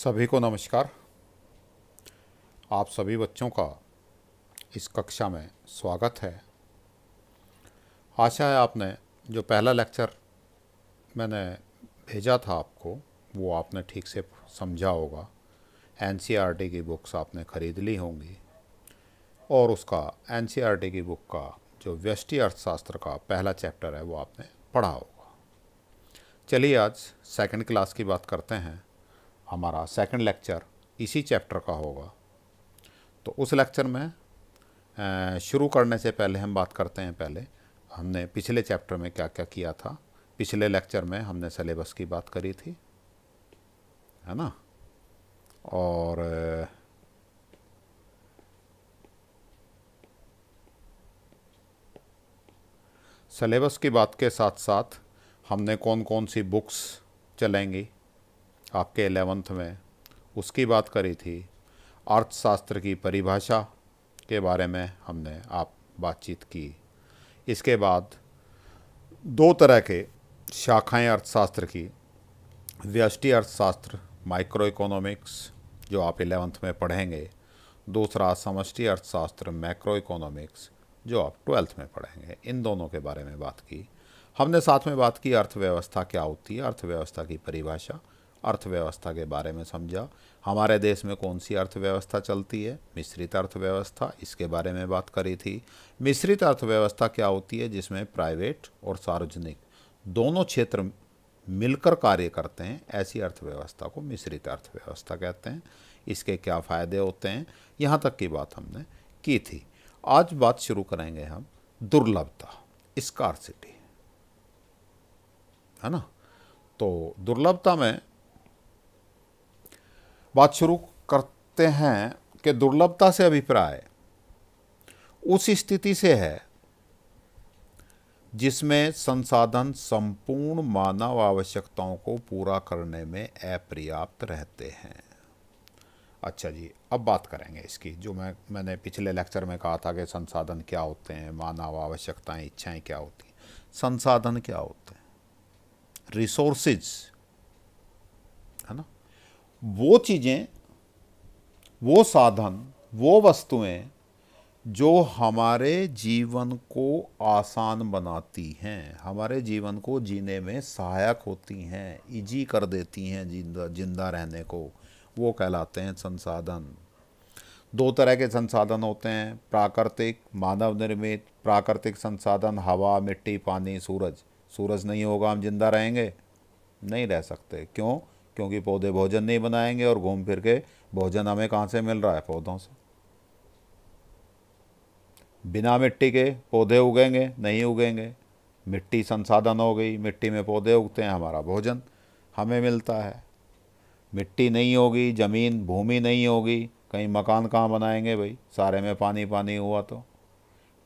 सभी को नमस्कार। आप सभी बच्चों का इस कक्षा में स्वागत है। आशा है आपने जो पहला लेक्चर मैंने भेजा था आपको वो आपने ठीक से समझा होगा। एनसीईआरटी की बुक्स आपने ख़रीद ली होंगी और उसका एनसीईआरटी की बुक का जो व्यष्टि अर्थशास्त्र का पहला चैप्टर है वो आपने पढ़ा होगा। चलिए आज सेकंड क्लास की बात करते हैं। हमारा सेकंड लेक्चर इसी चैप्टर का होगा। तो उस लेक्चर में शुरू करने से पहले हम बात करते हैं, पहले हमने पिछले चैप्टर में क्या क्या किया था। पिछले लेक्चर में हमने सिलेबस की बात करी थी, है ना। और सिलेबस की बात के साथ साथ हमने कौन कौन सी बुक्स चलेंगी आपके 11th में उसकी बात करी थी। अर्थशास्त्र की परिभाषा के बारे में हमने बातचीत की। इसके बाद दो तरह के शाखाएं अर्थशास्त्र की, व्यष्टि अर्थशास्त्र माइक्रो इकोनॉमिक्स जो आप 11th में पढ़ेंगे, दूसरा समष्टि अर्थशास्त्र मैक्रो इकोनॉमिक्स जो आप 12th में पढ़ेंगे। इन दोनों के बारे में बात की हमने। साथ में बात की अर्थव्यवस्था क्या होती है, अर्थव्यवस्था की परिभाषा, अर्थव्यवस्था के बारे में समझा। हमारे देश में कौन सी अर्थव्यवस्था चलती है, मिश्रित अर्थव्यवस्था, इसके बारे में बात करी थी। मिश्रित अर्थव्यवस्था क्या होती है, जिसमें प्राइवेट और सार्वजनिक दोनों क्षेत्र मिलकर कार्य करते हैं, ऐसी अर्थव्यवस्था को मिश्रित अर्थव्यवस्था कहते हैं। इसके क्या फ़ायदे होते हैं, यहाँ तक की बात हमने की थी। आज बात शुरू करेंगे हम दुर्लभता, स्कार्सिटी, है ना। तो दुर्लभता में बात शुरू करते हैं कि दुर्लभता से अभिप्राय उस स्थिति से है जिसमें संसाधन संपूर्ण मानव आवश्यकताओं को पूरा करने में अपर्याप्त रहते हैं। अच्छा जी, अब बात करेंगे इसकी। जो मैंने पिछले लेक्चर में कहा था कि संसाधन क्या होते हैं, मानव आवश्यकताएं, इच्छाएं क्या होती हैं। संसाधन क्या होते हैं, रिसोर्सेज, है ना। वो चीज़ें, वो साधन, वो वस्तुएं जो हमारे जीवन को आसान बनाती हैं, हमारे जीवन को जीने में सहायक होती हैं, इजी कर देती हैं जिंदा रहने को, वो कहलाते हैं संसाधन। दो तरह के संसाधन होते हैं, प्राकृतिक, मानव निर्मित। प्राकृतिक संसाधन हवा, मिट्टी, पानी, सूरज। सूरज नहीं होगा हम जिंदा रहेंगे? नहीं रह सकते। क्यों? क्योंकि पौधे भोजन नहीं बनाएंगे और घूम फिर के भोजन हमें कहाँ से मिल रहा है? पौधों से। बिना मिट्टी के पौधे उगेंगे? नहीं उगेंगे। मिट्टी संसाधन हो गई, मिट्टी में पौधे उगते हैं, हमारा भोजन हमें मिलता है। मिट्टी नहीं होगी, ज़मीन, भूमि नहीं होगी, कहीं मकान कहाँ बनाएंगे भाई? सारे में पानी पानी हुआ तो।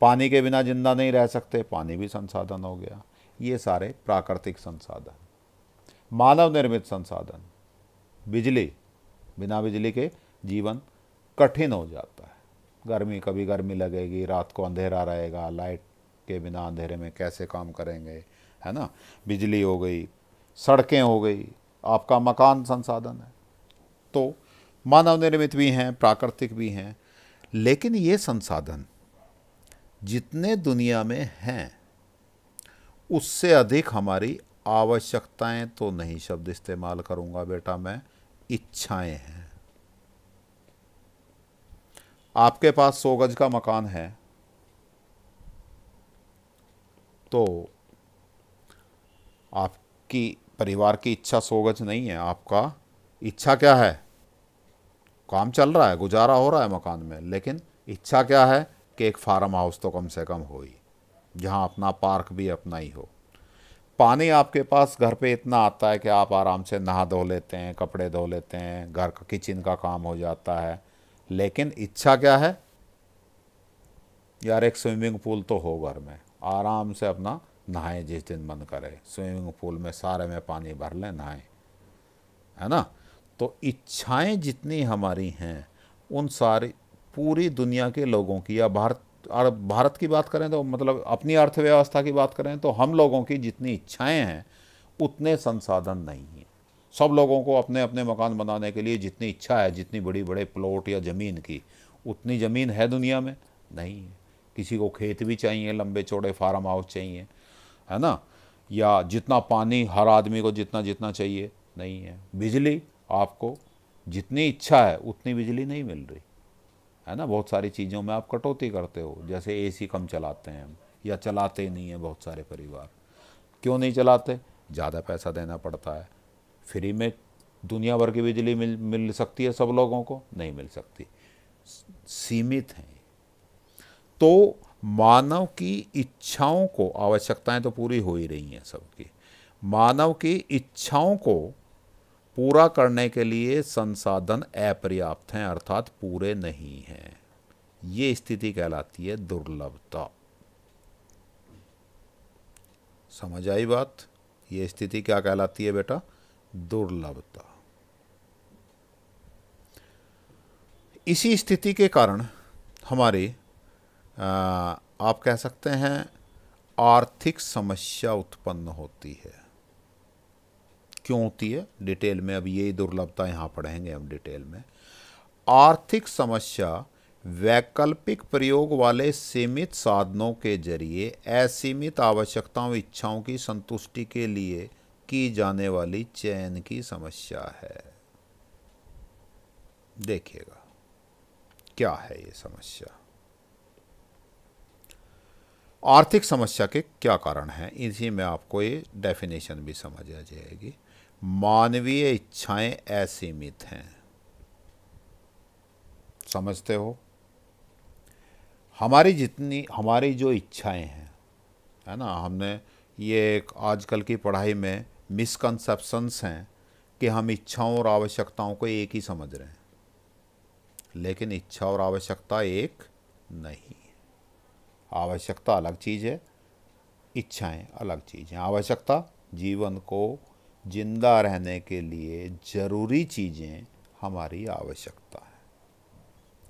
पानी के बिना जिंदा नहीं रह सकते, पानी भी संसाधन हो गया। ये सारे प्राकृतिक संसाधन। मानव निर्मित संसाधन, बिजली, बिना बिजली के जीवन कठिन हो जाता है। गर्मी, कभी गर्मी लगेगी, रात को अंधेरा रहेगा, लाइट के बिना अंधेरे में कैसे काम करेंगे, है ना। बिजली हो गई, सड़कें हो गई, आपका मकान संसाधन है। तो मानव निर्मित भी हैं, प्राकृतिक भी हैं। लेकिन ये संसाधन जितने दुनिया में हैं उससे अधिक हमारी आवश्यकताएं, तो नहीं शब्द इस्तेमाल करूंगा बेटा मैं, इच्छाएं हैं। आपके पास 100 गज का मकान है तो आपकी परिवार की इच्छा 100 गज नहीं है। आपका इच्छा क्या है? काम चल रहा है, गुजारा हो रहा है मकान में, लेकिन इच्छा क्या है कि एक फार्म हाउस तो कम से कम हो ही, जहाँ अपना पार्क भी अपना ही हो। पानी आपके पास घर पे इतना आता है कि आप आराम से नहा धो लेते हैं, कपड़े धो लेते हैं, घर का किचन का काम हो जाता है। लेकिन इच्छा क्या है? यार एक स्विमिंग पूल तो हो घर में, आराम से अपना नहाए जिस दिन मन करे, स्विमिंग पूल में सारे में पानी भर लें, नहाए, है ना। तो इच्छाएं जितनी हमारी हैं उन सारी पूरी दुनिया के लोगों की, या भारत की बात करें तो मतलब अपनी अर्थव्यवस्था की बात करें तो हम लोगों की जितनी इच्छाएं हैं उतने संसाधन नहीं हैं। सब लोगों को अपने अपने मकान बनाने के लिए जितनी इच्छा है, जितनी बड़ी बड़े प्लॉट या ज़मीन की, उतनी ज़मीन है दुनिया में? नहीं है। किसी को खेत भी चाहिए, लंबे चौड़े फार्म हाउस चाहिए, है ना? या जितना पानी हर आदमी को जितना जितना चाहिए, नहीं है। बिजली आपको जितनी इच्छा है उतनी बिजली नहीं मिल रही, है ना? बहुत सारी चीज़ों में आप कटौती करते हो, जैसे एसी कम चलाते हैं हम, या चलाते ही नहीं हैं बहुत सारे परिवार। क्यों नहीं चलाते? ज़्यादा पैसा देना पड़ता है। फ्री में दुनिया भर की बिजली मिल सकती है सब लोगों को? नहीं मिल सकती, सीमित है। तो मानव की इच्छाओं को, आवश्यकताएं तो पूरी हो ही रही हैं सबकी, मानव की इच्छाओं को पूरा करने के लिए संसाधन अपर्याप्त हैं, अर्थात पूरे नहीं हैं। ये स्थिति कहलाती है दुर्लभता। समझ आई बात? ये स्थिति क्या कहलाती है बेटा? दुर्लभता। इसी स्थिति के कारण हमारी आप कह सकते हैं आर्थिक समस्या उत्पन्न होती है। क्यों होती है? डिटेल में अब यही दुर्लभता यहाँ पढ़ेंगे हम डिटेल में। आर्थिक समस्या वैकल्पिक प्रयोग वाले सीमित साधनों के जरिए असीमित आवश्यकताओं इच्छाओं की संतुष्टि के लिए की जाने वाली चयन की समस्या है। देखिएगा क्या है ये समस्या। आर्थिक समस्या के क्या कारण हैं, इसी में आपको ये डेफिनेशन भी समझ आ जाएगी। मानवीय इच्छाएं असीमित हैं, समझते हो? हमारी जो इच्छाएं हैं, है ना, हमने ये एक आजकल की पढ़ाई में मिसकंसेप्शंस हैं कि हम इच्छाओं और आवश्यकताओं को एक ही समझ रहे हैं, लेकिन इच्छा और आवश्यकता एक नहीं। आवश्यकता अलग चीज़ है, इच्छाएं अलग चीज़ हैं। आवश्यकता जीवन को जिंदा रहने के लिए ज़रूरी चीज़ें हमारी आवश्यकता है।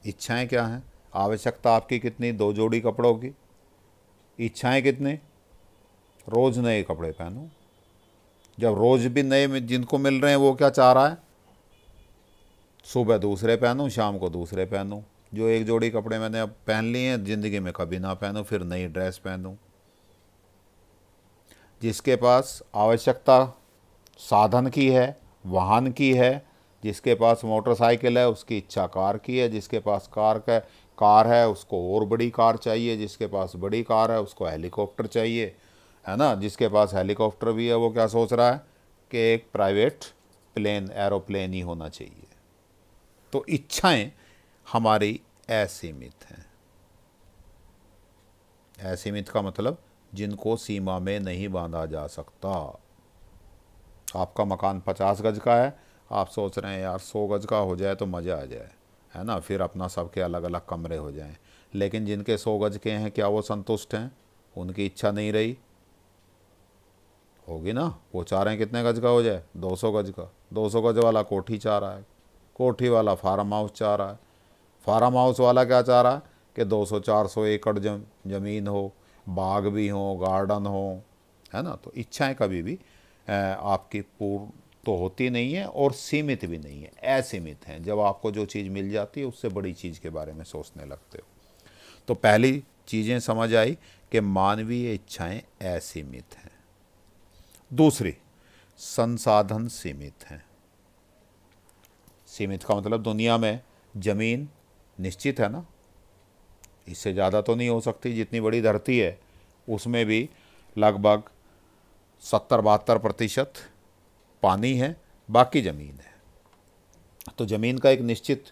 इच्छाएं क्या हैं? आवश्यकता आपकी कितनी? 2 जोड़ी कपड़ों की। इच्छाएं कितनी? रोज़ नए कपड़े पहनो। जब रोज़ भी नए जिनको मिल रहे हैं वो क्या चाह रहा है? सुबह दूसरे पहनूं, शाम को दूसरे पहनूं। जो एक जोड़ी कपड़े मैंने अब पहन लिए हैं, ज़िंदगी में कभी ना पहनूं, फिर नई ड्रेस पहनूं। जिसके पास आवश्यकता साधन की है, वाहन की है, जिसके पास मोटरसाइकिल है उसकी इच्छा कार की है, जिसके पास कार है उसको और बड़ी कार चाहिए, जिसके पास बड़ी कार है उसको हेलीकॉप्टर चाहिए, है ना? जिसके पास हेलीकॉप्टर भी है वो क्या सोच रहा है कि एक प्राइवेट प्लेन, एरोप्लेन ही होना चाहिए। तो इच्छाएं हमारी असीमित हैं। असीमित का मतलब जिनको सीमा में नहीं बांधा जा सकता। आपका मकान 50 गज का है, आप सोच रहे हैं यार 100 गज का हो जाए तो मज़ा आ जाए, है ना, फिर अपना सबके अलग अलग कमरे हो जाएं। लेकिन जिनके 100 गज के हैं, क्या वो संतुष्ट हैं? उनकी इच्छा नहीं रही होगी ना। वो चाह रहे हैं कितने गज का हो जाए? 200 गज का। 200 गज वाला कोठी चाह रहा है, कोठी वाला फार्म हाउस चाह रहा है, फार्म हाउस वाला क्या चाह रहा है कि 200-400 एकड़ ज़मीन हो, बाग भी हो, गार्डन हो, है ना। तो इच्छाएं कभी भी आपकी पूर्ण तो होती नहीं है और सीमित भी नहीं है, असीमित हैं। जब आपको जो चीज़ मिल जाती है उससे बड़ी चीज़ के बारे में सोचने लगते हो। तो पहली चीज़ें समझ आई कि मानवीय इच्छाएं असीमित हैं। दूसरी, संसाधन सीमित हैं। सीमित का मतलब दुनिया में ज़मीन निश्चित है ना, इससे ज़्यादा तो नहीं हो सकती। जितनी बड़ी धरती है उसमें भी लगभग 70-72% पानी है, बाकी ज़मीन है। तो ज़मीन का एक निश्चित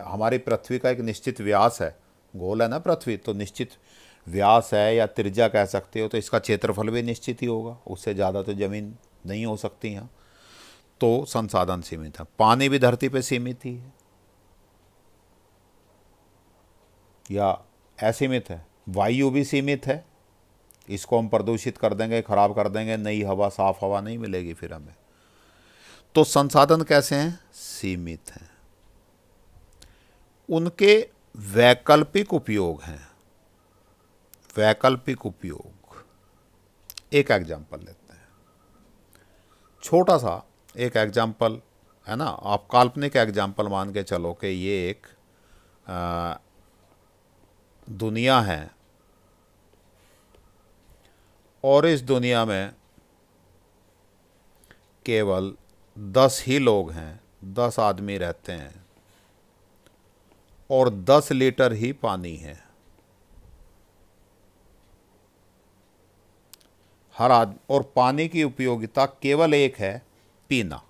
हमारी पृथ्वी का एक निश्चित व्यास है, गोल है ना पृथ्वी, तो निश्चित व्यास है या त्रिज्या कह सकते हो। तो इसका क्षेत्रफल भी निश्चित ही होगा, उससे ज़्यादा तो ज़मीन नहीं हो सकती यहाँ। तो संसाधन सीमित है। पानी भी धरती पे सीमित ही है या असीमित है। वायु भी सीमित है, इसको हम प्रदूषित कर देंगे, खराब कर देंगे, नई हवा, साफ हवा नहीं मिलेगी फिर हमें। तो संसाधन कैसे हैं? सीमित हैं। उनके वैकल्पिक उपयोग हैं। वैकल्पिक उपयोग, एक एग्जाम्पल लेते हैं। छोटा सा एक एग्जाम्पल है ना, आप काल्पनिक एग्जाम्पल मान के चलो कि ये एक दुनिया है और इस दुनिया में केवल 10 ही लोग हैं, 10 आदमी रहते हैं और 10 लीटर ही पानी है। हर आदमी, और पानी की उपयोगिता केवल एक है, पीना।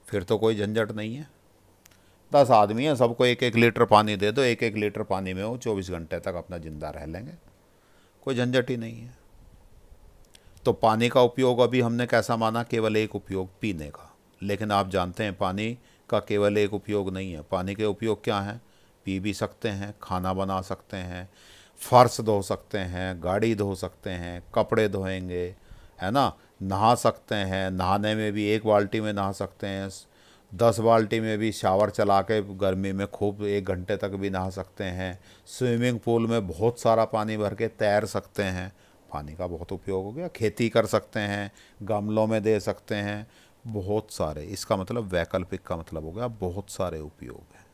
फिर तो कोई झंझट नहीं है। 10 आदमी हैं, सबको 1-1 लीटर पानी दे दो, 1-1 लीटर पानी में वो 24 घंटे तक अपना जिंदा रह लेंगे, कोई झंझट ही नहीं है। तो पानी का उपयोग अभी हमने कैसा माना, केवल एक उपयोग पीने का। लेकिन आप जानते हैं पानी का केवल एक उपयोग नहीं है। पानी के उपयोग क्या हैं? पी भी सकते हैं, खाना बना सकते हैं, फर्श धो सकते हैं, गाड़ी धो सकते हैं, कपड़े धोएंगे, है ना, नहा सकते हैं, नहाने में भी 1 बाल्टी में नहा सकते हैं, 10 बाल्टी में भी शावर चला के गर्मी में खूब 1 घंटे तक भी नहा सकते हैं, स्विमिंग पूल में बहुत सारा पानी भर के तैर सकते हैं। पानी का बहुत उपयोग हो गया। खेती कर सकते हैं, गमलों में दे सकते हैं, बहुत सारे। इसका मतलब वैकल्पिक का मतलब हो गया बहुत सारे उपयोग हैं।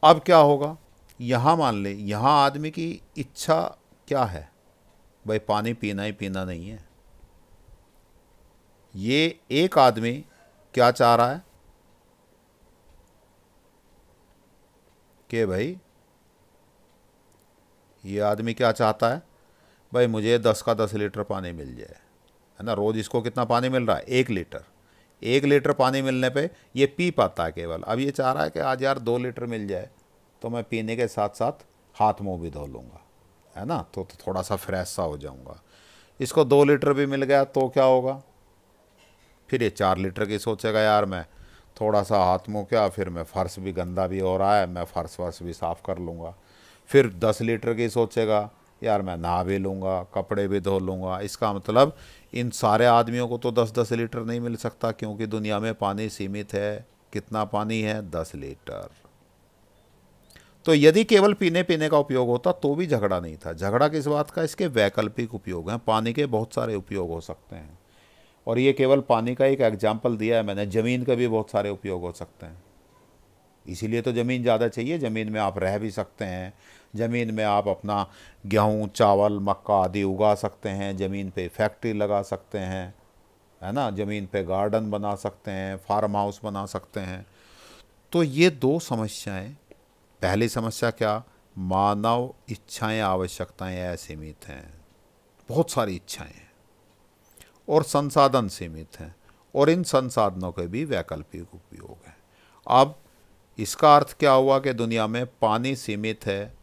अब क्या होगा, यहाँ मान ले, यहाँ आदमी की इच्छा क्या है, भाई पानी पीना ही पीना नहीं है। ये एक आदमी क्या चाह रहा है कि भाई, ये आदमी क्या चाहता है, भाई मुझे 10 का 10 लीटर पानी मिल जाए, है ना। रोज़ इसको कितना पानी मिल रहा है? 1 लीटर। 1 लीटर पानी मिलने पे ये पी पाता है केवल। अब ये चाह रहा है कि आज यार 2 लीटर मिल जाए तो मैं पीने के साथ साथ हाथ मुंह भी धो लूँगा, है ना, तो थोड़ा सा फ्रेश सा हो जाऊँगा। इसको 2 लीटर भी मिल गया तो क्या होगा, फिर ये 4 लीटर की सोचेगा, यार मैं थोड़ा सा हाथ मुँह क्या, फिर मैं फ़र्श भी गंदा भी हो रहा है, मैं फ़र्श वर्श भी साफ़ कर लूँगा। फिर 10 लीटर की सोचेगा, यार मैं नहा भी लूँगा, कपड़े भी धो लूँगा। इसका मतलब इन सारे आदमियों को तो 10-10 लीटर नहीं मिल सकता, क्योंकि दुनिया में पानी सीमित है। कितना पानी है? 10 लीटर। तो यदि केवल पीने पीने का उपयोग होता तो भी झगड़ा नहीं था। झगड़ा किस बात का? इसके वैकल्पिक उपयोग हैं। पानी के बहुत सारे उपयोग हो सकते हैं, और ये केवल पानी का एक एग्जाम्पल दिया है मैंने। ज़मीन के भी बहुत सारे उपयोग हो सकते हैं, इसीलिए तो ज़मीन ज़्यादा चाहिए। ज़मीन में आप रह भी सकते हैं, ज़मीन में आप अपना गेहूँ, चावल, मक्का आदि उगा सकते हैं, ज़मीन पे फैक्ट्री लगा सकते हैं, है ना, ज़मीन पे गार्डन बना सकते हैं, फार्म हाउस बना सकते हैं। तो ये 2 समस्याएं। पहली समस्या क्या? मानव इच्छाएं, आवश्यकताएं असीमित हैं, बहुत सारी इच्छाएं हैं, और संसाधन सीमित हैं, और इन संसाधनों के भी वैकल्पिक उपयोग हैं। अब इसका अर्थ क्या हुआ कि दुनिया में पानी सीमित है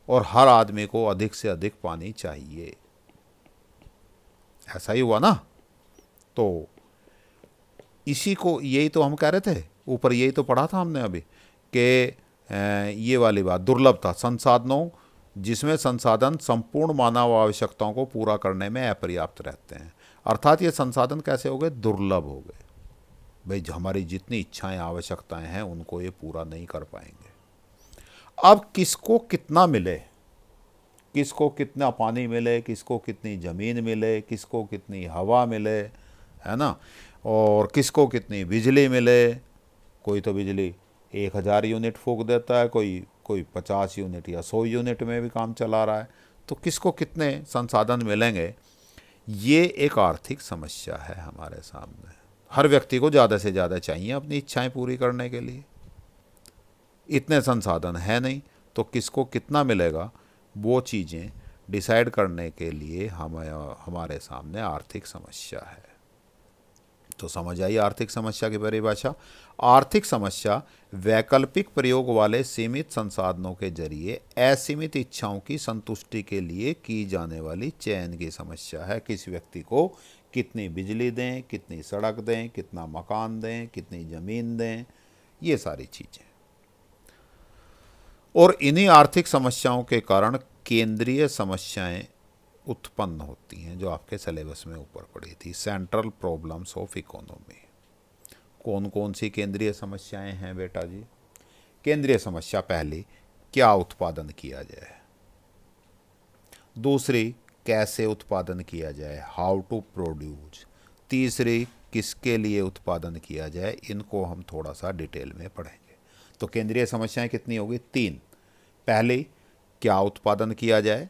और हर आदमी को अधिक से अधिक पानी चाहिए, ऐसा ही हुआ ना। तो इसी को, यही तो हम कह रहे थे ऊपर, यही तो पढ़ा था हमने अभी कि ये वाली बात, दुर्लभता संसाधनों, जिसमें संसाधन संपूर्ण मानव आवश्यकताओं को पूरा करने में अपर्याप्त रहते हैं। अर्थात ये संसाधन कैसे हो गए? दुर्लभ हो गए। भाई हमारी जितनी इच्छाएं, आवश्यकताएं हैं, उनको ये पूरा नहीं कर पाएंगे। अब किसको कितना मिले, किसको कितना पानी मिले, किसको कितनी ज़मीन मिले, किसको कितनी हवा मिले, है ना, और किसको कितनी बिजली मिले। कोई तो बिजली 1000 यूनिट फूंक देता है, कोई 50 यूनिट या 100 यूनिट में भी काम चला रहा है। तो किसको कितने संसाधन मिलेंगे, ये एक आर्थिक समस्या है हमारे सामने। हर व्यक्ति को ज़्यादा से ज़्यादा चाहिए अपनी इच्छाएं पूरी करने के लिए। इतने संसाधन है नहीं, तो किसको कितना मिलेगा, वो चीज़ें डिसाइड करने के लिए हमारे सामने आर्थिक समस्या है। तो समझ आई आर्थिक समस्या की परिभाषा। आर्थिक समस्या वैकल्पिक प्रयोग वाले सीमित संसाधनों के जरिए असीमित इच्छाओं की संतुष्टि के लिए की जाने वाली चयन की समस्या है। किस व्यक्ति को कितनी बिजली दें, कितनी सड़क दें, कितना मकान दें, कितनी ज़मीन दें, ये सारी चीज़ें। और इन्हीं आर्थिक समस्याओं के कारण केंद्रीय समस्याएं उत्पन्न होती हैं, जो आपके सिलेबस में ऊपर पड़ी थी, सेंट्रल प्रॉब्लम्स ऑफ इकोनॉमी। कौन कौन सी केंद्रीय समस्याएं हैं बेटा जी? केंद्रीय समस्या पहली, क्या उत्पादन किया जाए। दूसरी, कैसे उत्पादन किया जाए, हाउ टू प्रोड्यूस। तीसरी, किसके लिए उत्पादन किया जाए। इनको हम थोड़ा सा डिटेल में पढ़ेंगे। तो केंद्रीय समस्याएं कितनी होगी? 3। पहली, क्या उत्पादन किया जाए।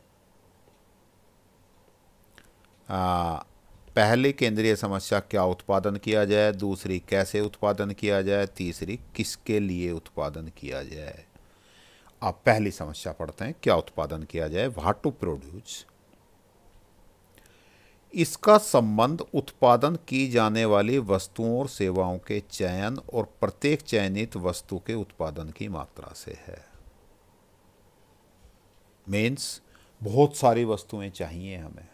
पहली केंद्रीय समस्या, क्या उत्पादन किया जाए। दूसरी, कैसे उत्पादन किया जाए। तीसरी, किसके लिए उत्पादन किया जाए। आप पहली समस्या पढ़ते हैं, क्या उत्पादन किया जाए, व्हाट टू प्रोड्यूस। इसका संबंध उत्पादन की जाने वाली वस्तुओं और सेवाओं के चयन और प्रत्येक चयनित वस्तु के उत्पादन की मात्रा से है। मीन्स बहुत सारी वस्तुएं चाहिए हमें,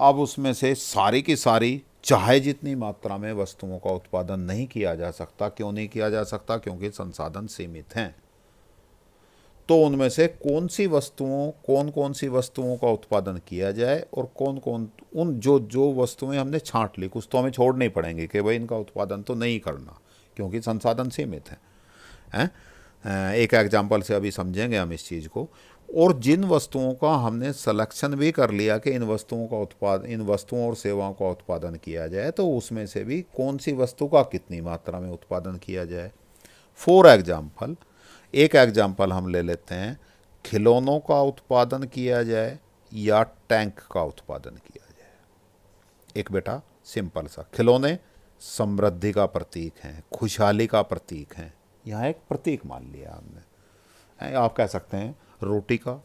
अब उसमें से सारी की सारी, चाहे जितनी मात्रा में वस्तुओं का उत्पादन नहीं किया जा सकता। क्यों नहीं किया जा सकता? क्योंकि संसाधन सीमित हैं। तो उनमें से कौन कौन सी वस्तुओं का उत्पादन किया जाए और कौन कौन, उन जो जो वस्तुएं हमने छांट ली, कुछ तो हमें छोड़नी पड़ेंगी कि भाई इनका उत्पादन तो नहीं करना क्योंकि संसाधन सीमित हैं। एक एग्जाम्पल से अभी समझेंगे हम इस चीज़ को। और जिन वस्तुओं का हमने सिलेक्शन भी कर लिया कि इन वस्तुओं और सेवाओं का उत्पादन किया जाए, तो उसमें से भी कौन सी वस्तु का कितनी मात्रा में उत्पादन किया जाए। फॉर एग्जाम्पल, एक एग्जाम्पल हम ले लेते हैं, खिलौनों का उत्पादन किया जाए या टैंक का उत्पादन किया जाए। एक बेटा सिंपल सा, खिलौने समृद्धि का प्रतीक हैं, खुशहाली का प्रतीक हैं। यहाँ एक प्रतीक मान लिया हमने। आप कह सकते हैं रोटी का,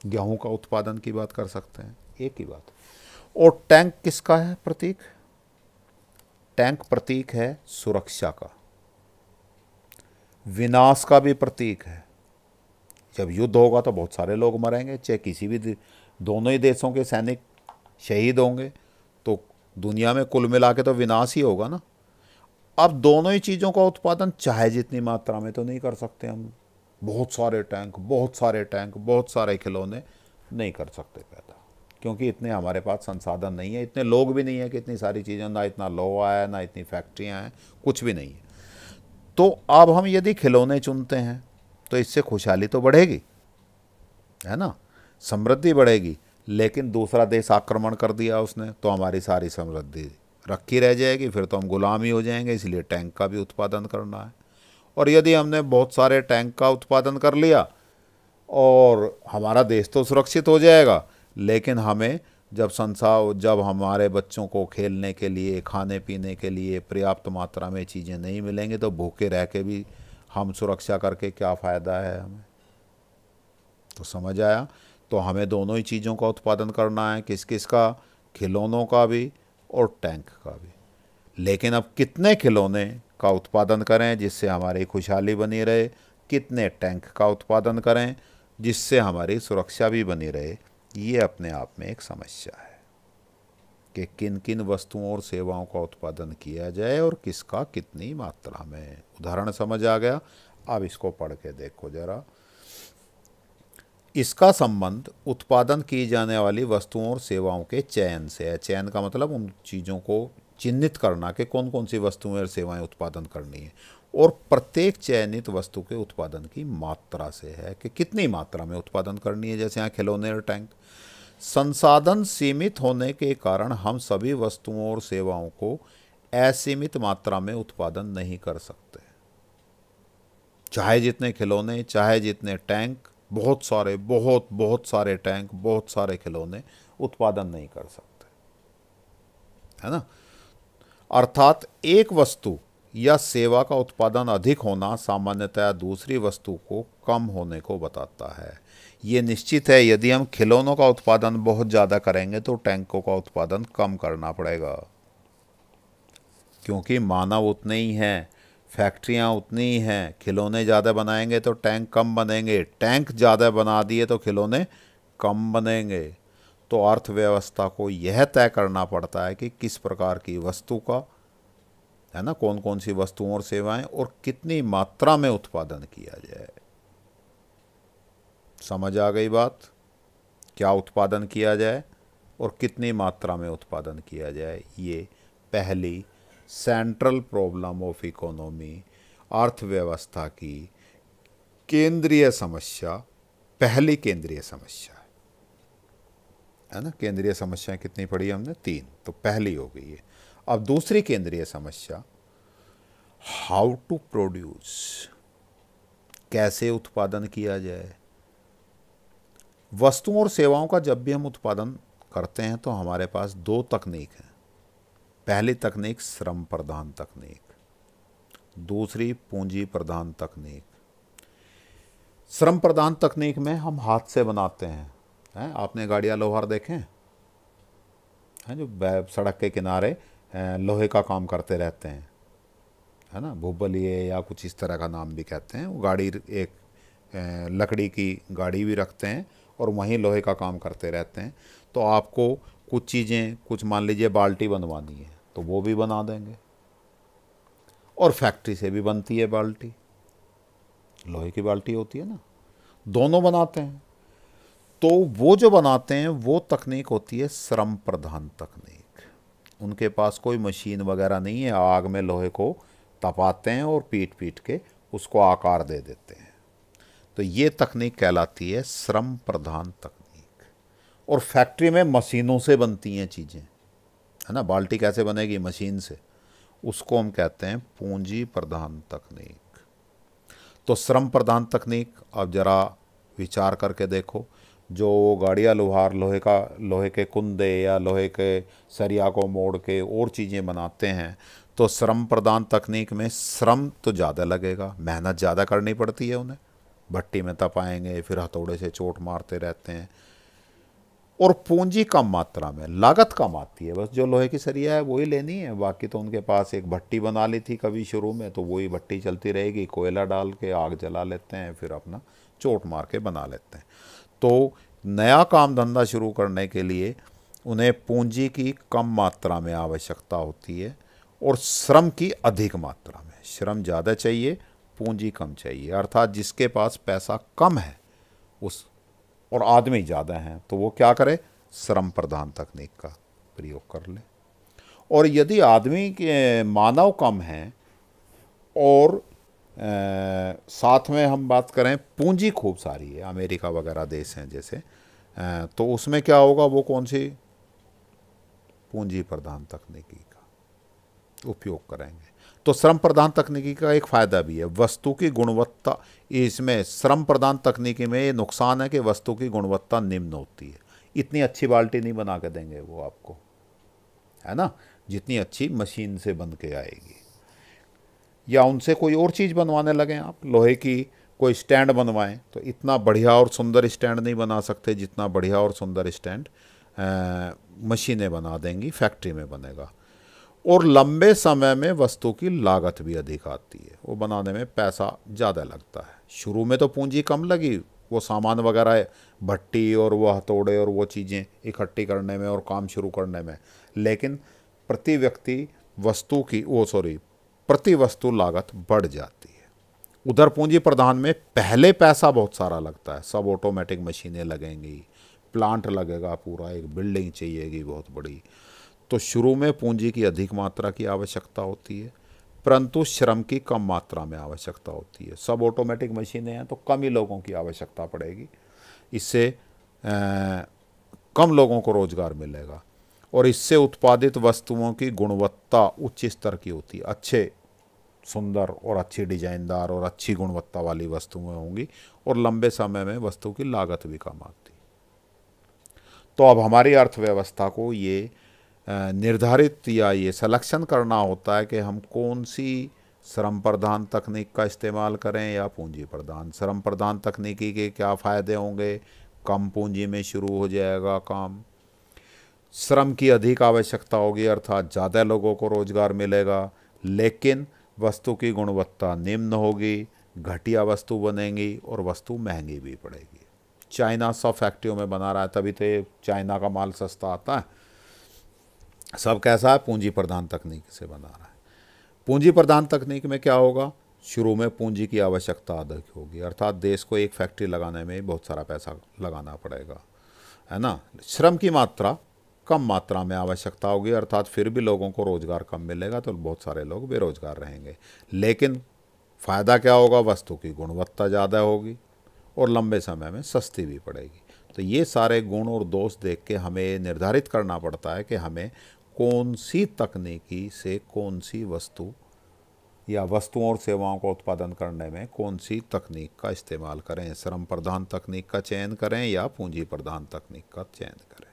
गेहूं का उत्पादन की बात कर सकते हैं, एक ही बात। और टैंक किसका है प्रतीक? टैंक प्रतीक है सुरक्षा का, विनाश का भी प्रतीक है। जब युद्ध होगा तो बहुत सारे लोग मरेंगे, चाहे किसी भी दोनों ही देशों के सैनिक शहीद होंगे, तो दुनिया में कुल मिला के तो विनाश ही होगा ना। अब दोनों ही चीज़ों का उत्पादन चाहे जितनी मात्रा में तो नहीं कर सकते हम। बहुत सारे टैंक, बहुत सारे खिलौने नहीं कर सकते पैदा, क्योंकि इतने हमारे पास संसाधन नहीं है, इतने लोग भी नहीं है कि इतनी सारी चीज़ें, ना इतना लोहा है, ना इतनी फैक्ट्रियाँ हैं, कुछ भी नहीं है। तो अब हम यदि खिलौने चुनते हैं तो इससे खुशहाली तो बढ़ेगी, है ना, समृद्धि बढ़ेगी। लेकिन दूसरा देश आक्रमण कर दिया उसने तो हमारी सारी समृद्धि रखी रह जाएगी, फिर तो हम गुलाम ही हो जाएंगे। इसलिए टैंक का भी उत्पादन करना है। और यदि हमने बहुत सारे टैंक का उत्पादन कर लिया और हमारा देश तो सुरक्षित हो जाएगा, लेकिन हमें जब हमारे बच्चों को खेलने के लिए, खाने पीने के लिए पर्याप्त मात्रा में चीज़ें नहीं मिलेंगी, तो भूखे रह के भी हम सुरक्षा करके क्या फ़ायदा है हमें। तो समझ आया? तो हमें दोनों ही चीज़ों का उत्पादन करना है, किस किस का? खिलौनों का भी और टैंक का भी। लेकिन अब कितने खिलौने का उत्पादन करें जिससे हमारी खुशहाली बनी रहे, कितने टैंक का उत्पादन करें जिससे हमारी सुरक्षा भी बनी रहे, ये अपने आप में एक समस्या है कि किन किन वस्तुओं और सेवाओं का उत्पादन किया जाए और किसका कितनी मात्रा में। उदाहरण समझ आ गया? अब इसको पढ़ के देखो जरा। इसका संबंध उत्पादन की जाने वाली वस्तुओं और सेवाओं के चयन से है। चयन का मतलब उन चीज़ों को चिन्हित करना कि कौन कौन सी वस्तुएं और सेवाएं उत्पादन करनी है, और प्रत्येक चयनित वस्तु के उत्पादन की मात्रा से है कि कितनी मात्रा में उत्पादन करनी है। जैसे यहाँ खिलौने और टैंक। संसाधन सीमित होने के कारण हम सभी वस्तुओं और सेवाओं को असीमित मात्रा में उत्पादन नहीं कर सकते। चाहे जितने खिलौने, चाहे जितने टैंक, बहुत सारे टैंक, बहुत सारे खिलौने उत्पादन नहीं कर सकते, है ना। अर्थात एक वस्तु या सेवा का उत्पादन अधिक होना सामान्यतया दूसरी वस्तु को कम होने को बताता है। ये निश्चित है, यदि हम खिलौनों का उत्पादन बहुत ज़्यादा करेंगे तो टैंकों का उत्पादन कम करना पड़ेगा, क्योंकि मानव उतने ही हैं, फैक्ट्रियाँ उतनी ही हैं। खिलौने ज़्यादा बनाएंगे तो टैंक कम बनेंगे, टैंक ज़्यादा बना दिए तो खिलौने कम बनेंगे। तो अर्थव्यवस्था को यह तय करना पड़ता है कि किस प्रकार की वस्तु का, है ना, कौन कौन सी वस्तुओं और सेवाएं और कितनी मात्रा में उत्पादन किया जाए। समझ आ गई बात? क्या उत्पादन किया जाए और कितनी मात्रा में उत्पादन किया जाए, ये पहली सेंट्रल प्रॉब्लम ऑफ इकोनॉमी, अर्थव्यवस्था की केंद्रीय समस्या, पहली केंद्रीय समस्या है। है ना। केंद्रीय समस्याएं कितनी पढ़ी हमने? 3। तो पहली हो गई है। अब दूसरी केंद्रीय समस्या, हाउ टू प्रोड्यूस, कैसे उत्पादन किया जाए। वस्तुओं और सेवाओं का जब भी हम उत्पादन करते हैं तो हमारे पास 2 तकनीक हैं। पहली तकनीक श्रम प्रधान तकनीक, दूसरी पूंजी प्रधान तकनीक। श्रम प्रधान तकनीक में हम हाथ से बनाते हैं। आपने गाड़ियाँ लोहार देखे हैं जो सड़क के किनारे लोहे का काम करते रहते हैं, है ना, भुब्बलिए या कुछ इस तरह का नाम भी कहते हैं। वो गाड़ी एक लकड़ी की गाड़ी भी रखते हैं और वहीं लोहे का काम करते रहते हैं। तो आपको कुछ चीज़ें, कुछ मान लीजिए बाल्टी बनवानी है तो वो भी बना देंगे, और फैक्ट्री से भी बनती है बाल्टी, लोहे की बाल्टी होती है ना, दोनों बनाते हैं। तो वो जो बनाते हैं वो तकनीक होती है श्रम प्रधान तकनीक। उनके पास कोई मशीन वगैरह नहीं है, आग में लोहे को तपाते हैं और पीट पीट के उसको आकार दे देते हैं। तो ये तकनीक कहलाती है श्रम प्रधान तकनीक। और फैक्ट्री में मशीनों से बनती हैं चीज़ें, है ना। बाल्टी कैसे बनेगी? मशीन से। उसको हम कहते हैं पूंजी प्रधान तकनीक। तो श्रम प्रधान तकनीक, अब जरा विचार करके देखो, जो गाड़ियाँ लोहार लोहे के कुंदे या लोहे के सरिया को मोड़ के और चीज़ें बनाते हैं, तो श्रम प्रधान तकनीक में श्रम तो ज़्यादा लगेगा, मेहनत ज़्यादा करनी पड़ती है उन्हें। भट्टी में तपाएंगे, फिर हथौड़े से चोट मारते रहते हैं, और पूंजी कम मात्रा में, लागत कम आती है। बस जो लोहे की सरिया है वही लेनी है, बाकी तो उनके पास एक भट्टी बना ली थी कभी शुरू में, तो वही भट्टी चलती रहेगी, कोयला डाल के आग जला लेते हैं, फिर अपना चोट मार के बना लेते हैं। तो नया काम धंधा शुरू करने के लिए उन्हें पूंजी की कम मात्रा में आवश्यकता होती है और श्रम की अधिक मात्रा में। श्रम ज़्यादा चाहिए, पूंजी कम चाहिए। अर्थात जिसके पास पैसा कम है उस और आदमी ज़्यादा हैं, तो वो क्या करे? श्रम प्रधान तकनीक का प्रयोग कर ले। और यदि आदमी के मानव कम हैं और साथ में हम बात करें पूंजी खूब सारी है, अमेरिका वगैरह देश हैं जैसे, तो उसमें क्या होगा? वो कौन सी पूंजी प्रधान तकनीकी का उपयोग करेंगे। तो श्रम प्रधान तकनीकी का एक फ़ायदा भी है, वस्तु की गुणवत्ता। इसमें श्रम प्रधान तकनीकी में ये नुकसान है कि वस्तु की गुणवत्ता निम्न होती है। इतनी अच्छी बाल्टी नहीं बना के देंगे वो आपको, है ना, जितनी अच्छी मशीन से बन के आएगी। या उनसे कोई और चीज़ बनवाने लगें आप, लोहे की कोई स्टैंड बनवाएं, तो इतना बढ़िया और सुंदर स्टैंड नहीं बना सकते जितना बढ़िया और सुंदर स्टैंड मशीनें बना देंगी, फैक्ट्री में बनेगा। और लंबे समय में वस्तु की लागत भी अधिक आती है, वो बनाने में पैसा ज़्यादा लगता है। शुरू में तो पूंजी कम लगी, वो सामान वगैरह, भट्टी और वो हथौड़े और वो चीज़ें इकट्ठी करने में और काम शुरू करने में, लेकिन प्रति व्यक्ति वस्तु की प्रति वस्तु लागत बढ़ जाती है। उधर पूंजी प्रधान में पहले पैसा बहुत सारा लगता है, सब ऑटोमेटिक मशीनें लगेंगी, प्लांट लगेगा, पूरा एक बिल्डिंग चाहिएगी बहुत बड़ी। तो शुरू में पूंजी की अधिक मात्रा की आवश्यकता होती है, परंतु श्रम की कम मात्रा में आवश्यकता होती है। सब ऑटोमेटिक मशीनें हैं तो कम ही लोगों की आवश्यकता पड़ेगी, इससे कम लोगों को रोजगार मिलेगा और इससे उत्पादित वस्तुओं की गुणवत्ता उच्च स्तर की होती है। अच्छे, सुंदर और अच्छी डिजाइनदार और अच्छी गुणवत्ता वाली वस्तुएं होंगी और लंबे समय में वस्तु की लागत भी कम आती। तो अब हमारी अर्थव्यवस्था को ये निर्धारित या ये सलेक्शन करना होता है कि हम कौन सी श्रम प्रधान तकनीक का इस्तेमाल करें या पूंजी प्रधान। श्रम प्रधान तकनीकी के क्या फ़ायदे होंगे? कम पूंजी में शुरू हो जाएगा काम, श्रम की अधिक आवश्यकता होगी अर्थात ज़्यादा लोगों को रोज़गार मिलेगा, लेकिन वस्तु की गुणवत्ता निम्न होगी, घटिया वस्तु बनेंगी और वस्तु महंगी भी पड़ेगी। चाइना सब फैक्ट्रियों में बना रहा है, तभी तो ये चाइना का माल सस्ता आता है। सब कैसा है? पूंजी प्रधान तकनीक से बना रहा है। पूंजी प्रधान तकनीक में क्या होगा? शुरू में पूंजी की आवश्यकता अधिक होगी, अर्थात देश को एक फैक्ट्री लगाने में बहुत सारा पैसा लगाना पड़ेगा, है ना। श्रम की मात्रा कम मात्रा में आवश्यकता होगी, अर्थात फिर भी लोगों को रोज़गार कम मिलेगा तो बहुत सारे लोग बेरोजगार रहेंगे, लेकिन फ़ायदा क्या होगा? वस्तु की गुणवत्ता ज़्यादा होगी और लंबे समय में सस्ती भी पड़ेगी। तो ये सारे गुण और दोष देख के हमें निर्धारित करना पड़ता है कि हमें कौन सी तकनीकी से कौन सी वस्तु या वस्तुओं और सेवाओं का उत्पादन करने में कौन सी तकनीक का इस्तेमाल करें, श्रम प्रधान तकनीक का चयन करें या पूंजी प्रधान तकनीक का चयन करें।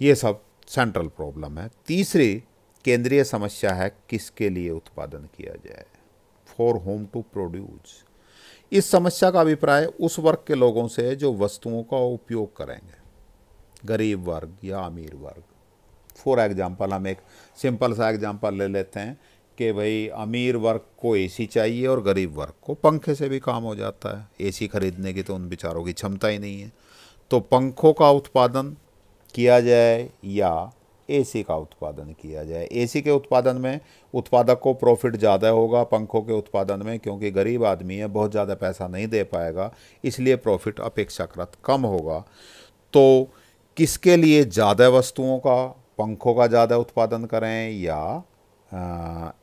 ये सब सेंट्रल प्रॉब्लम है। तीसरी केंद्रीय समस्या है किसके लिए उत्पादन किया जाए, फॉर होम टू प्रोड्यूस। इस समस्या का अभिप्राय उस वर्ग के लोगों से है जो वस्तुओं का उपयोग करेंगे, गरीब वर्ग या अमीर वर्ग। फॉर एग्जाम्पल हम एक सिंपल सा एग्जाम्पल ले लेते हैं कि भाई अमीर वर्ग को एसी चाहिए और गरीब वर्ग को पंखे से भी काम हो जाता है। एसी खरीदने की तो उन बेचारों की क्षमता ही नहीं है, तो पंखों का उत्पादन किया जाए या एसी का उत्पादन किया जाए। एसी के उत्पादन में उत्पादक को प्रॉफिट ज़्यादा होगा, पंखों के उत्पादन में क्योंकि गरीब आदमी है बहुत ज़्यादा पैसा नहीं दे पाएगा, इसलिए प्रॉफिट अपेक्षाकृत कम होगा। तो किसके लिए ज़्यादा वस्तुओं का, पंखों का ज़्यादा उत्पादन करें या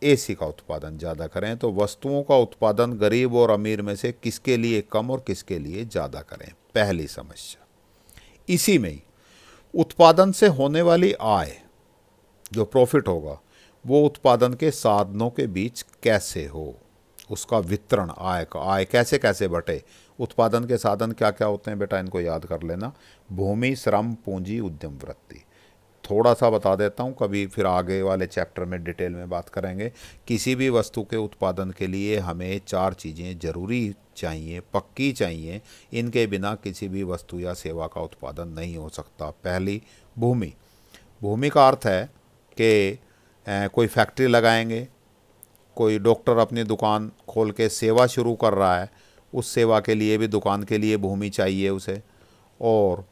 एसी का उत्पादन ज़्यादा करें? तो वस्तुओं का उत्पादन गरीब और अमीर में से किसके लिए कम और किसके लिए ज़्यादा करें, पहली समस्या। इसी में ही उत्पादन से होने वाली आय, जो प्रॉफिट होगा, वो उत्पादन के साधनों के बीच कैसे हो, उसका वितरण, आय का, आय कैसे कैसे बटे। उत्पादन के साधन क्या क्या होते हैं बेटा, इनको याद कर लेना। भूमि, श्रम, पूंजी, उद्यम वृत्ति। थोड़ा सा बता देता हूँ, कभी फिर आगे वाले चैप्टर में डिटेल में बात करेंगे। किसी भी वस्तु के उत्पादन के लिए हमें 4 चीज़ें ज़रूरी चाहिए, पक्की चाहिए। इनके बिना किसी भी वस्तु या सेवा का उत्पादन नहीं हो सकता। पहली, भूमि। भूमि का अर्थ है कि कोई फैक्ट्री लगाएंगे, कोई डॉक्टर अपनी दुकान खोल के सेवा शुरू कर रहा है, उस सेवा के लिए भी, दुकान के लिए भूमि चाहिए उसे। और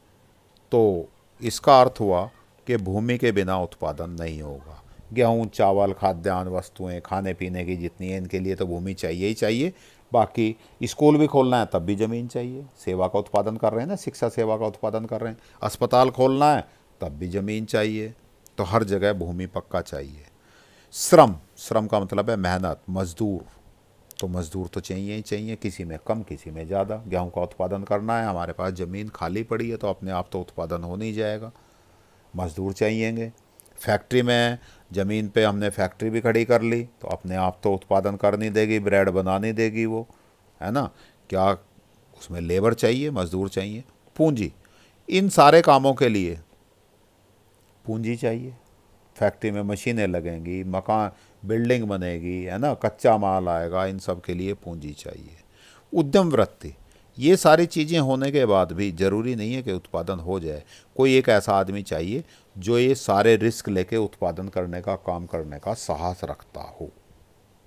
तो इसका अर्थ हुआ कि भूमि के बिना उत्पादन नहीं होगा। गेहूँ, चावल, खाद्यान्न वस्तुएं, खाने पीने की जितनी है, इनके लिए तो भूमि चाहिए ही चाहिए। बाकी स्कूल भी खोलना है तब भी ज़मीन चाहिए। सेवा का उत्पादन कर रहे हैं ना, शिक्षा सेवा का उत्पादन कर रहे हैं, अस्पताल खोलना है तब भी ज़मीन चाहिए। तो हर जगह भूमि पक्का चाहिए। श्रम, श्रम का मतलब है मेहनत, मजदूर। तो मजदूर तो चाहिए ही चाहिए, किसी में कम किसी में ज़्यादा। गेहूँ का उत्पादन करना है, हमारे पास ज़मीन खाली पड़ी है तो अपने आप तो उत्पादन हो नहीं जाएगा, मजदूर चाहिएंगे। फैक्ट्री में ज़मीन पे हमने फैक्ट्री भी खड़ी कर ली तो अपने आप तो उत्पादन कर नहीं देगी, ब्रेड बना नहीं देगी वो, है ना, क्या उसमें लेबर चाहिए, मजदूर चाहिए। पूंजी, इन सारे कामों के लिए पूंजी चाहिए। फैक्ट्री में मशीनें लगेंगी, मकान, बिल्डिंग बनेगी, है ना, कच्चा माल आएगा, इन सब के लिए पूंजी चाहिए। उद्यम वृत्ति, ये सारी चीज़ें होने के बाद भी ज़रूरी नहीं है कि उत्पादन हो जाए। कोई एक ऐसा आदमी चाहिए जो ये सारे रिस्क लेके उत्पादन करने का, काम करने का साहस रखता हो,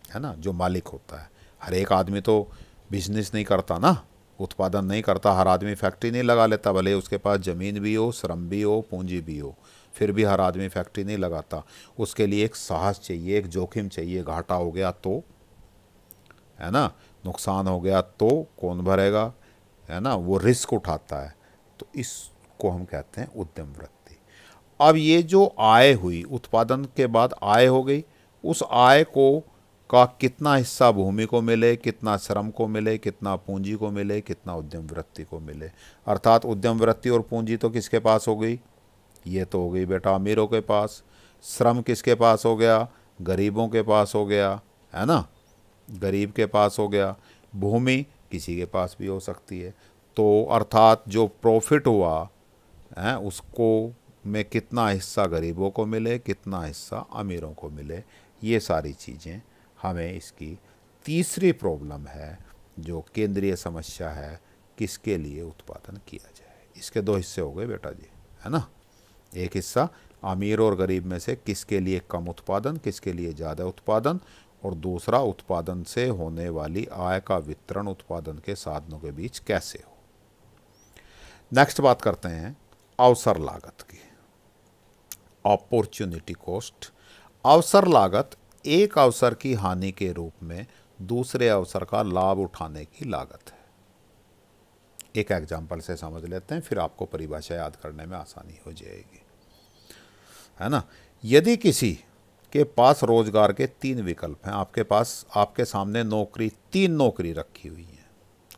है ना, जो मालिक होता है। हर एक आदमी तो बिजनेस नहीं करता ना, उत्पादन नहीं करता। हर आदमी फैक्ट्री नहीं लगा लेता, भले उसके पास ज़मीन भी हो, श्रम भी हो, पूंजी भी हो, फिर भी हर आदमी फैक्ट्री नहीं लगाता। उसके लिए एक साहस चाहिए, एक जोखिम चाहिए। घाटा हो गया तो, है ना, नुकसान हो गया तो कौन भरेगा, है ना, वो रिस्क उठाता है। तो इसको हम कहते हैं उद्यम वृत्ति। अब ये जो आय हुई, उत्पादन के बाद आय हो गई, उस आय को का कितना हिस्सा भूमि को मिले, कितना श्रम को मिले, कितना पूंजी को मिले, कितना उद्यम वृत्ति को मिले। अर्थात उद्यम वृत्ति और पूंजी तो किसके पास हो गई, ये तो हो गई बेटा अमीरों के पास। श्रम किसके पास हो गया, गरीबों के पास हो गया, है ना, गरीब के पास हो गया। भूमि किसी के पास भी हो सकती है। तो अर्थात जो प्रॉफिट हुआ है उसको में कितना हिस्सा गरीबों को मिले, कितना हिस्सा अमीरों को मिले, ये सारी चीज़ें हमें इसकी तीसरी प्रॉब्लम है, जो केंद्रीय समस्या है, किसके लिए उत्पादन किया जाए। इसके 2 हिस्से हो गए बेटा जी, है ना। एक हिस्सा अमीर और गरीब में से किसके लिए कम उत्पादन, किसके लिए ज़्यादा उत्पादन, और दूसरा उत्पादन से होने वाली आय का वितरण उत्पादन के साधनों के बीच कैसे हो। नेक्स्ट बात करते हैं अवसर लागत की, अपॉर्चुनिटी कॉस्ट। अवसर लागत एक अवसर की हानि के रूप में दूसरे अवसर का लाभ उठाने की लागत है। एक एग्जाम्पल से समझ लेते हैं, फिर आपको परिभाषा याद करने में आसानी हो जाएगी, है ना। यदि किसी के पास रोजगार के 3 विकल्प हैं, आपके पास, आपके सामने नौकरी, 3 नौकरी रखी हुई हैं,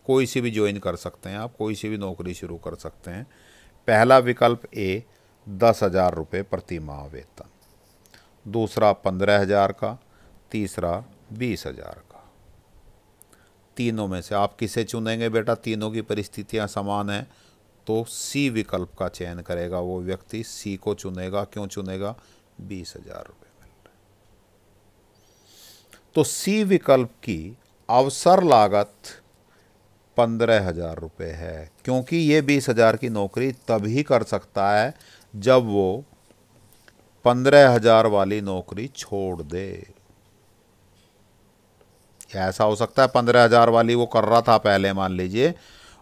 कोई सी भी ज्वाइन कर सकते हैं आप, कोई सी भी नौकरी शुरू कर सकते हैं। पहला विकल्प ए 10,000 रुपये प्रति माह वेतन, दूसरा 15,000 का, तीसरा 20,000 का। तीनों में से आप किसे चुनेंगे बेटा? तीनों की परिस्थितियां समान हैं तो सी विकल्प का चयन करेगा वो व्यक्ति, सी को चुनेगा। क्यों चुनेगा? 20,000 रुपये मिल रहे। तो सी विकल्प की अवसर लागत 15,000 रुपये है, क्योंकि ये 20,000 की नौकरी तभी कर सकता है जब वो 15,000 वाली नौकरी छोड़ दे। ऐसा हो सकता है 15,000 वाली वो कर रहा था पहले मान लीजिए,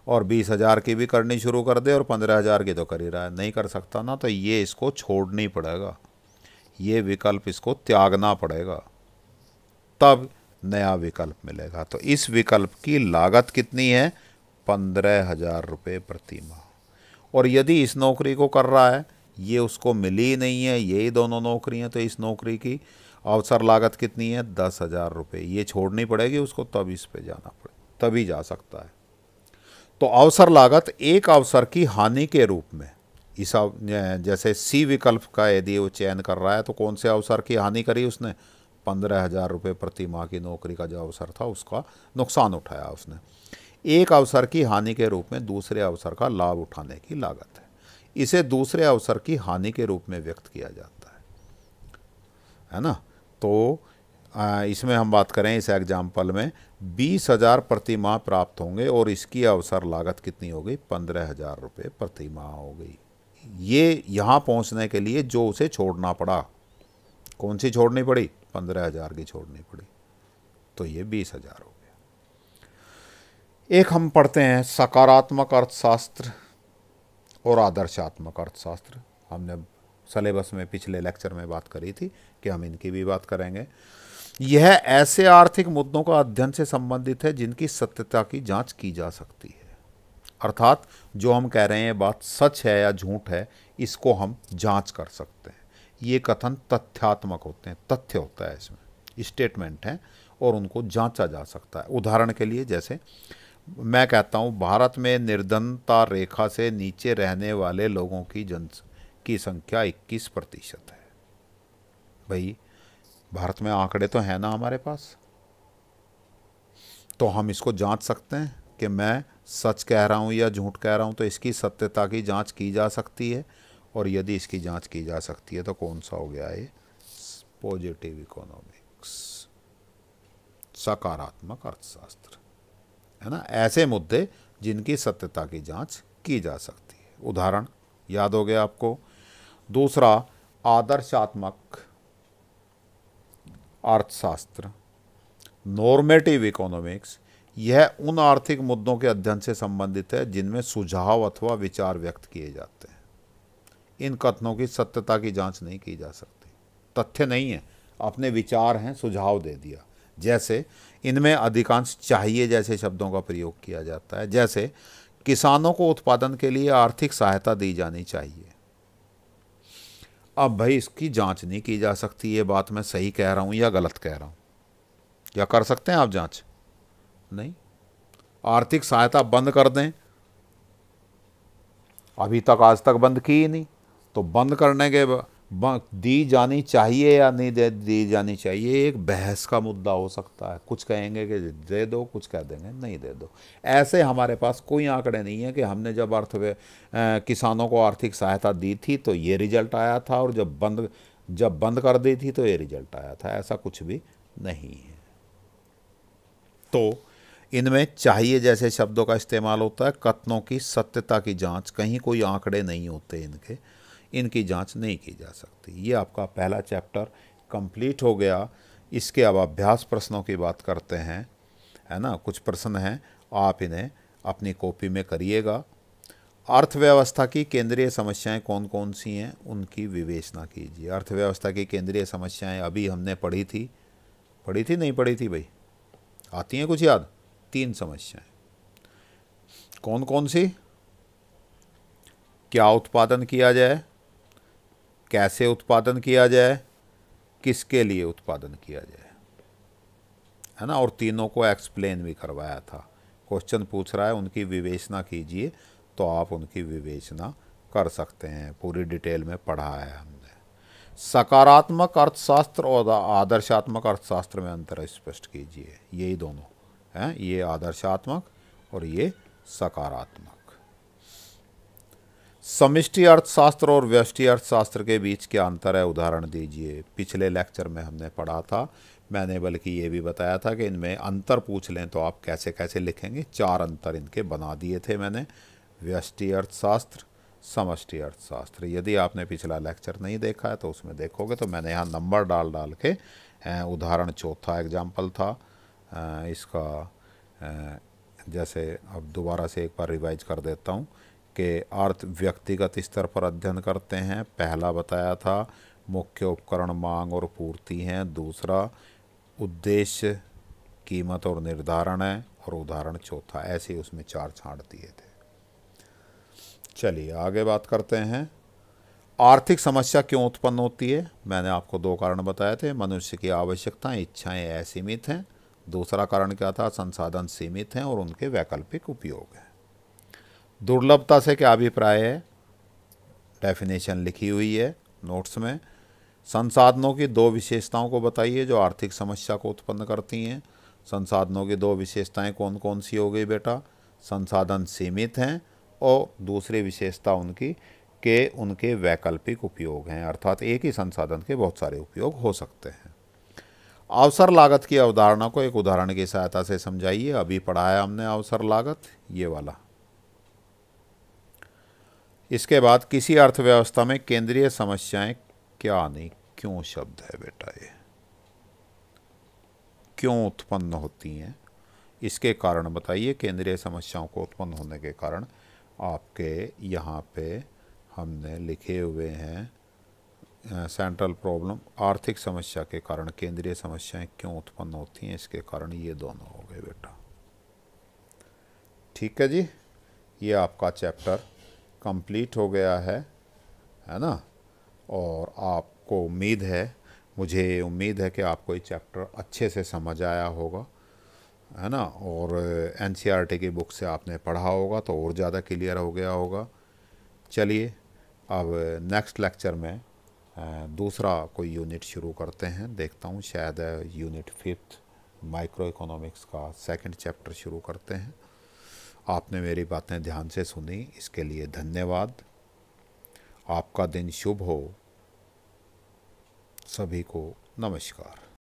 और 20,000 की भी करनी शुरू कर दे और 15,000 की तो कर ही रहा है, नहीं कर सकता ना, तो ये इसको छोड़नी पड़ेगा, ये विकल्प इसको त्यागना पड़ेगा, तब नया विकल्प मिलेगा। तो इस विकल्प की लागत कितनी है? 15,000 रुपये प्रति माह। और यदि इस नौकरी को कर रहा है, ये उसको मिली ही नहीं है, यही दोनों नौकरियां, तो इस नौकरी की अवसर लागत कितनी है? 10,000 रुपये। ये छोड़नी पड़ेगी उसको, तब इस पे जाना पड़े, तभी जा सकता है। तो अवसर लागत एक अवसर की हानि के रूप में, इस जैसे सी विकल्प का यदि वो चयन कर रहा है तो कौन से अवसर की हानि करी उसने? 15,000 रुपये प्रति माह की नौकरी का जो अवसर था उसका नुकसान उठाया उसने। एक अवसर की हानि के रूप में दूसरे अवसर का लाभ उठाने की लागत है, इसे दूसरे अवसर की हानि के रूप में व्यक्त किया जाता है ना। तो इसमें हम बात करें इस एग्जाम्पल में 20,000 प्रति माह प्राप्त होंगे और इसकी अवसर लागत कितनी हो गई? 15,000 रुपये प्रति माह हो गई। ये यहाँ पहुँचने के लिए जो उसे छोड़ना पड़ा, कौन सी छोड़नी पड़ी? 15,000 की छोड़नी पड़ी, तो ये 20,000 हो गया। एक हम पढ़ते हैं सकारात्मक अर्थशास्त्र और आदर्शात्मक अर्थशास्त्र। हमने सिलेबस में पिछले लेक्चर में बात करी थी कि हम इनकी भी बात करेंगे। यह ऐसे आर्थिक मुद्दों का अध्ययन से संबंधित है जिनकी सत्यता की जांच की जा सकती है। अर्थात जो हम कह रहे हैं बात सच है या झूठ है, इसको हम जांच कर सकते हैं। ये कथन तथ्यात्मक होते हैं, तथ्य होता है इसमें, स्टेटमेंट है और उनको जांचा जा सकता है। उदाहरण के लिए जैसे मैं कहता हूँ भारत में निर्धनता रेखा से नीचे रहने वाले लोगों की संख्या 21% है। भाई भारत में आंकड़े तो हैं ना हमारे पास, तो हम इसको जांच सकते हैं कि मैं सच कह रहा हूँ या झूठ कह रहा हूँ, तो इसकी सत्यता की जांच की जा सकती है। और यदि इसकी जांच की जा सकती है तो कौन सा हो गया ये? पॉजिटिव इकोनॉमिक्स, सकारात्मक अर्थशास्त्र, है ना। ऐसे मुद्दे जिनकी सत्यता की जांच की जा सकती है। उदाहरण याद हो गया आपको। दूसरा आदर्शात्मक अर्थशास्त्र, नॉर्मेटिव इकोनॉमिक्स, यह उन आर्थिक मुद्दों के अध्ययन से संबंधित है जिनमें सुझाव अथवा विचार व्यक्त किए जाते हैं। इन कथनों की सत्यता की जांच नहीं की जा सकती, तथ्य नहीं है, अपने विचार हैं, सुझाव दे दिया। जैसे इनमें अधिकांश चाहिए जैसे शब्दों का प्रयोग किया जाता है। जैसे किसानों को उत्पादन के लिए आर्थिक सहायता दी जानी चाहिए। अब भाई इसकी जांच नहीं की जा सकती, ये बात मैं सही कह रहा हूँ या गलत कह रहा हूँ, या कर सकते हैं आप जांच? नहीं। आर्थिक सहायता बंद कर दें, अभी तक आज तक बंद की ही नहीं, तो बंद करने के दी जानी चाहिए या नहीं दी जानी चाहिए, एक बहस का मुद्दा हो सकता है। कुछ कहेंगे कि दे दो, कुछ कह देंगे नहीं दे दो। ऐसे हमारे पास कोई आंकड़े नहीं है कि हमने जब किसानों को आर्थिक सहायता दी थी तो ये रिजल्ट आया था, और जब बंद कर दी थी तो ये रिजल्ट आया था। ऐसा कुछ भी नहीं है। तो इनमें चाहिए जैसे शब्दों का इस्तेमाल होता है। कथनों की सत्यता की जांच, कहीं कोई आंकड़े नहीं होते इनकी जांच नहीं की जा सकती। ये आपका पहला चैप्टर कंप्लीट हो गया। इसके अब अभ्यास प्रश्नों की बात करते हैं, है ना। कुछ प्रश्न हैं, आप इन्हें अपनी कॉपी में करिएगा। अर्थव्यवस्था की केंद्रीय समस्याएं कौन कौन सी हैं, उनकी विवेचना कीजिए। अर्थव्यवस्था की केंद्रीय समस्याएं अभी हमने पढ़ी थी नहीं पढ़ी थी भाई? आती हैं कुछ याद? 3 समस्याएं। कौन कौन सी? क्या उत्पादन किया जाए, कैसे उत्पादन किया जाए, किसके लिए उत्पादन किया जाए, है ना। और तीनों को एक्सप्लेन भी करवाया था। क्वेश्चन पूछ रहा है उनकी विवेचना कीजिए, तो आप उनकी विवेचना कर सकते हैं। पूरी डिटेल में पढ़ा है हमने। सकारात्मक अर्थशास्त्र और आदर्शात्मक अर्थशास्त्र में अंतर स्पष्ट कीजिए। यही दोनों हैं, ये आदर्शात्मक और ये सकारात्मक। समष्टि अर्थशास्त्र और व्यष्टि अर्थशास्त्र के बीच क्या अंतर है, उदाहरण दीजिए। पिछले लेक्चर में हमने पढ़ा था, मैंने बल्कि ये भी बताया था कि इनमें अंतर पूछ लें तो आप कैसे कैसे लिखेंगे। 4 अंतर इनके बना दिए थे मैंने, व्यष्टि अर्थशास्त्र, समष्टि अर्थशास्त्र। यदि आपने पिछला लेक्चर नहीं देखा है तो उसमें देखोगे तो मैंने यहाँ नंबर डाल डाल के उदाहरण चौथा एग्जाम्पल था इसका, जैसे अब दोबारा से एक बार रिवाइज कर देता हूँ कि अर्थ व्यक्तिगत स्तर पर अध्ययन करते हैं। पहला बताया था मुख्य उपकरण मांग और पूर्ति हैं। दूसरा उद्देश्य कीमत और निर्धारण है, और उदाहरण चौथा। ऐसे ही उसमें 4 छांट दिए थे। चलिए आगे बात करते हैं। आर्थिक समस्या क्यों उत्पन्न होती है? मैंने आपको 2 कारण बताए थे। मनुष्य की आवश्यकताएं, इच्छाएं असीमित हैं। दूसरा कारण क्या था? संसाधन सीमित हैं और उनके वैकल्पिक उपयोग हैं। दुर्लभता से क्या अभिप्राय है? डेफिनेशन लिखी हुई है नोट्स में। संसाधनों की 2 विशेषताओं को बताइए जो आर्थिक समस्या को उत्पन्न करती हैं। संसाधनों की 2 विशेषताएं कौन कौन सी हो गई बेटा? संसाधन सीमित हैं और दूसरी विशेषता उनकी के उनके वैकल्पिक उपयोग हैं, अर्थात एक ही संसाधन के बहुत सारे उपयोग हो सकते हैं। अवसर लागत की अवधारणा को एक उदाहरण की सहायता से समझाइए। अभी पढ़ाया हमने अवसर लागत, ये वाला। इसके बाद किसी अर्थव्यवस्था में केंद्रीय समस्याएं क्या आनी? क्यों शब्द है बेटा, ये क्यों उत्पन्न होती हैं, इसके कारण बताइए। केंद्रीय समस्याओं को उत्पन्न होने के कारण आपके यहाँ पे हमने लिखे हुए हैं सेंट्रल प्रॉब्लम। आर्थिक समस्या के कारण केंद्रीय समस्याएं क्यों उत्पन्न होती हैं, इसके कारण ये दोनों हो गए बेटा। ठीक है जी, ये आपका चैप्टर कंप्लीट हो गया है ना। और आपको उम्मीद है, मुझे उम्मीद है कि आपको ये चैप्टर अच्छे से समझ आया होगा, है ना। और एनसीईआरटी की बुक से आपने पढ़ा होगा तो और ज़्यादा क्लियर हो गया होगा। चलिए अब नेक्स्ट लेक्चर में दूसरा कोई यूनिट शुरू करते हैं। देखता हूँ शायद यूनिट 5 माइक्रो इकोनॉमिक्स का 2nd चैप्टर शुरू करते हैं। आपने मेरी बातें ध्यान से सुनी, इसके लिए धन्यवाद। आपका दिन शुभ हो। सभी को नमस्कार।